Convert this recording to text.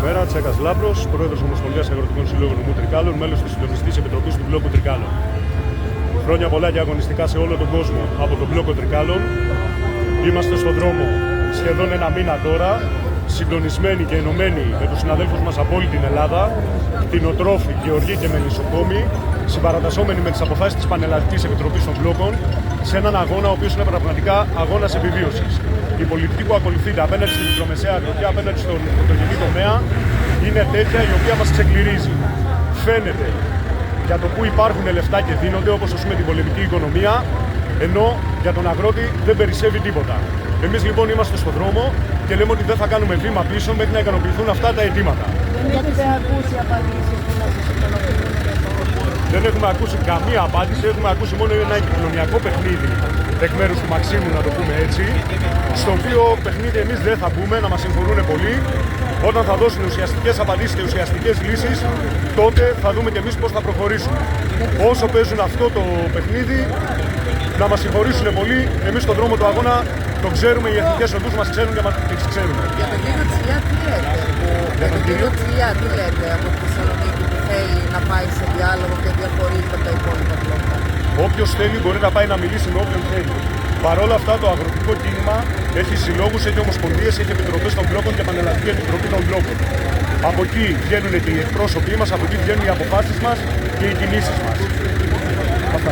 Καλημέρα, Τσέκας Λάμπρος, πρόεδρος Ομοσπονδίας Αγροτικών Συλλόγων Νομού Τρικάλων, μέλος της Συντονιστικής Επιτροπής του Μπλόκου Τρικάλων. Χρόνια πολλά και αγωνιστικά σε όλο τον κόσμο από τον Μπλόκο Τρικάλων. Είμαστε στον δρόμο σχεδόν ένα μήνα τώρα, συντονισμένοι και ενωμένοι με τους συναδέλφους μας από όλη την Ελλάδα, κτηνοτρόφοι, γεωργοί και μελισσοκόμοι, συμπαρατασσόμενοι με τις αποφάσεις της Πανελλαδικής Επιτροπής των Μπλόκων, σε έναν αγώνα ο οποίος είναι πραγματικά αγώνας επιβίωσης. Η πολιτική που ακολουθείται απέναντι στη μικρομεσαία αγροτιά, απέναντι στον πρωτογενή τομέα, είναι τέτοια η οποία μας ξεκληρίζει. Φαίνεται για το που υπάρχουν λεφτά και δίνονται, όπως ας πούμε την πολεμική οικονομία, ενώ για τον αγρότη δεν περισσεύει τίποτα. Εμείς λοιπόν είμαστε στον δρόμο και λέμε ότι δεν θα κάνουμε βήμα πίσω μέχρι να ικανοποιηθούν αυτά τα αιτήματα. Δεν έχετε ακούσει απαντήσεις που να σας ικανοποιούν? Δεν έχουμε ακούσει καμία απάντηση, έχουμε ακούσει μόνο ένα επικοινωνιακό παιχνίδι εκ μέρους του Μαξίμου, να το πούμε έτσι, στο οποίο παιχνίδι εμείς δεν θα μπούμε, να μας συγχωρούν πολύ. Όταν θα δώσουν ουσιαστικές απαντήσεις και ουσιαστικές λύσεις, τότε θα δούμε και εμείς πώς θα προχωρήσουμε. Όσο παίζουν αυτό το παιχνίδι, να μας συγχωρήσουν πολύ, εμείς στον δρόμο του αγώνα το ξέρουμε, οι εθνικές οδούς μας ξέρουν και μας τις ξέρουμε. Για τον κύριο Τσιλιά τι λέτε? Για τον κύριο Τσιλιά τι λέτε από τη Θεσσαλονίκη που θέλει να πάει σε διάλογο και διαχωρίζει από τα υπόλοιπα μπλόκα? Όποιος θέλει μπορεί να πάει να μιλήσει με όποιον θέλει. Παρ' όλα αυτά, το αγροτικό κίνημα έχει συλλόγους, έχει ομοσπονδίες, έχει επιτροπές των μπλόκων και Πανελλαδική Επιτροπή των μπλόκων. Από εκεί βγαίνουν και οι εκπρόσωποι μας, από εκεί βγαίνουν οι αποφάσεις μας και οι κινήσεις μας. Αυτά.